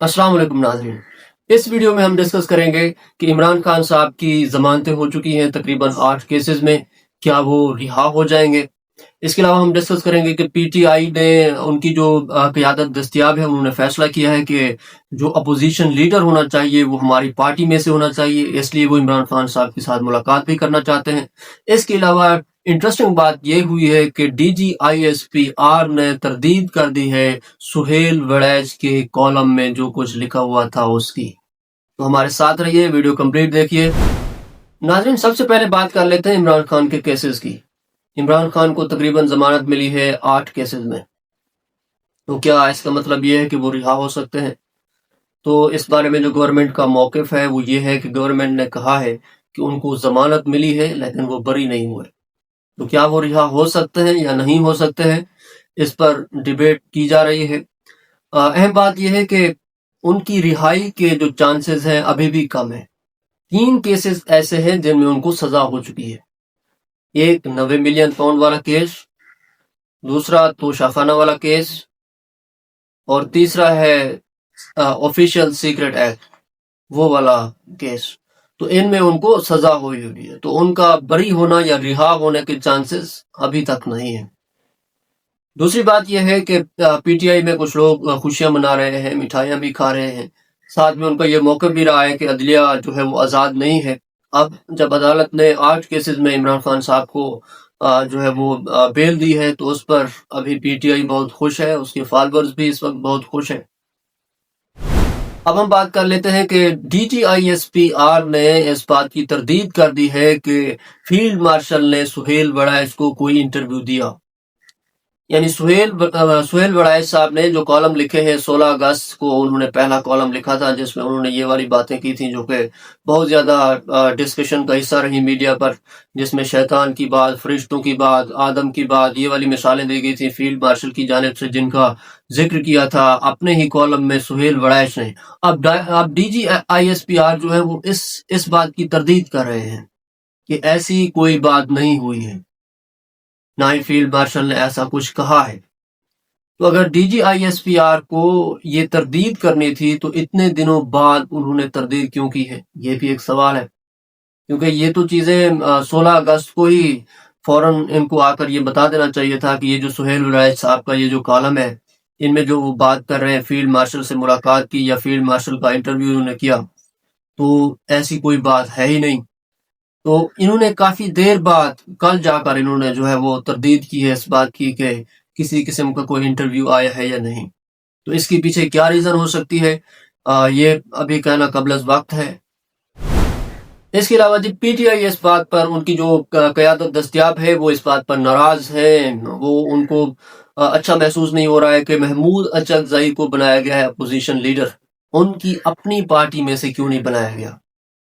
अस्सलाम वालेकुम नाज़रीन। इस वीडियो में हम डिस्कस करेंगे कि इमरान खान साहब की ज़मानतें हो चुकी हैं तकरीबन 8 केसेस में, क्या वो रिहा हो जाएंगे? इसके अलावा हम डिस्कस करेंगे कि पीटीआई ने उनकी जो क़यादत दस्तयाब है, उन्होंने फ़ैसला किया है कि जो अपोजिशन लीडर होना चाहिए वो हमारी पार्टी में से होना चाहिए, इसलिए वो इमरान खान साहब के साथ मुलाकात भी करना चाहते हैं। इसके अलावा इंटरेस्टिंग बात ये हुई है कि DGISPR ने तरदीद कर दी है सुहेल वड़ैच के कॉलम में जो कुछ लिखा हुआ था उसकी। तो हमारे साथ रहिए, वीडियो कंप्लीट देखिए। नाज़रीन, सबसे पहले बात कर लेते हैं इमरान खान के केसेस की। इमरान खान को तकरीबन जमानत मिली है 8 केसेस में। तो क्या इसका मतलब ये है कि वो रिहा हो सकते हैं? तो इस बारे में जो गवर्नमेंट का मौक़िफ़ है वो ये है कि गवर्नमेंट ने कहा है कि उनको जमानत मिली है लेकिन वो बरी नहीं हुए। तो क्या वो रिहा हो सकते हैं या नहीं हो सकते हैं, इस पर डिबेट की जा रही है। अहम बात यह है कि उनकी रिहाई के जो चांसेस हैं अभी भी कम है। 3 केसेस ऐसे हैं जिनमें उनको सजा हो चुकी है। एक 90 मिलियन पाउंड वाला केस, दूसरा तोशाखाना वाला केस और तीसरा है ऑफिशियल सीक्रेट एक्ट, वो वाला केस। तो इनमें उनको सजा हुई हुई है, तो उनका बरी होना या रिहा होने के चांसेस अभी तक नहीं है। दूसरी बात यह है कि पीटीआई में कुछ लोग खुशियां मना रहे हैं, मिठाइयां भी खा रहे हैं। साथ में उनका यह मौक़िफ़ भी रहा है कि अदलिया जो है वो आज़ाद नहीं है। अब जब अदालत ने 8 केसेस में इमरान खान साहब को जो है वो बेल दी है, तो उस पर अभी पीटीआई बहुत खुश है, उसके फॉलोअर्स भी इस वक्त बहुत खुश हैं। अब हम बात कर लेते हैं कि DGISPR ने इस बात की तरदीद कर दी है कि फील्ड मार्शल ने सुहेल वड़ैच को कोई इंटरव्यू दिया। यानी सुहेल वड़ैच साहब ने जो कॉलम लिखे हैं 16 अगस्त को उन्होंने पहला कॉलम लिखा था, जिसमें उन्होंने ये वाली बातें की थी जो कि बहुत ज़्यादा डिस्कशन का हिस्सा रही मीडिया पर, जिसमें शैतान की बात, फरिश्तों की बात, आदम की बात, ये वाली मिसालें दी गई थी फील्ड मार्शल की जानिब से, जिनका जिक्र किया था अपने ही कॉलम में सुहेल वड़ैच ने। अब DGISPR जो है वो इस बात की तरदीद कर रहे हैं कि ऐसी कोई बात नहीं हुई है, ना ही फील्ड मार्शल ने ऐसा कुछ कहा है। तो अगर DGISPR को ये तरदीद करनी थी तो इतने दिनों बाद उन्होंने तरदीद क्यों की है, ये भी एक सवाल है। क्योंकि ये तो चीज़ें 16 अगस्त को ही फौरन इनको आकर ये बता देना चाहिए था कि ये जो सुहेल वड़ैच साहब का ये जो कॉलम है, इनमें जो वो बात कर रहे हैं फील्ड मार्शल से मुलाकात की या फील्ड मार्शल का इंटरव्यू उन्होंने किया, तो ऐसी कोई बात है ही नहीं। तो इन्होंने काफ़ी देर बाद कल जाकर इन्होंने जो है वो तरदीद की है इस बात की कि किसी किस्म का कोई इंटरव्यू आया है या नहीं। तो इसके पीछे क्या रीज़न हो सकती है, ये अभी कहना क़ब्ल वक्त है। इसके अलावा जी पीटीआई इस बात पर, उनकी जो क़यादत दस्तयाब है वो इस बात पर नाराज़ है। वो उनको अच्छा महसूस नहीं हो रहा है कि महमूद अचकज़ई को बनाया गया है अपोजिशन लीडर, उनकी अपनी पार्टी में से क्यों नहीं बनाया गया।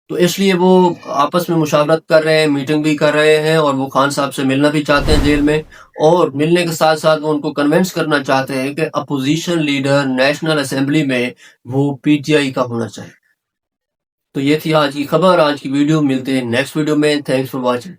तो इसलिए वो आपस में मुशावरत कर रहे हैं, मीटिंग भी कर रहे हैं और वो खान साहब से मिलना भी चाहते हैं जेल में, और मिलने के साथ साथ वो उनको कन्विंस करना चाहते हैं कि अपोजिशन लीडर नेशनल असेंबली में वो पीटीआई का होना चाहिए। तो ये थी आज की खबर, आज की वीडियो। मिलते हैं नेक्स्ट वीडियो में। Thanks for watching.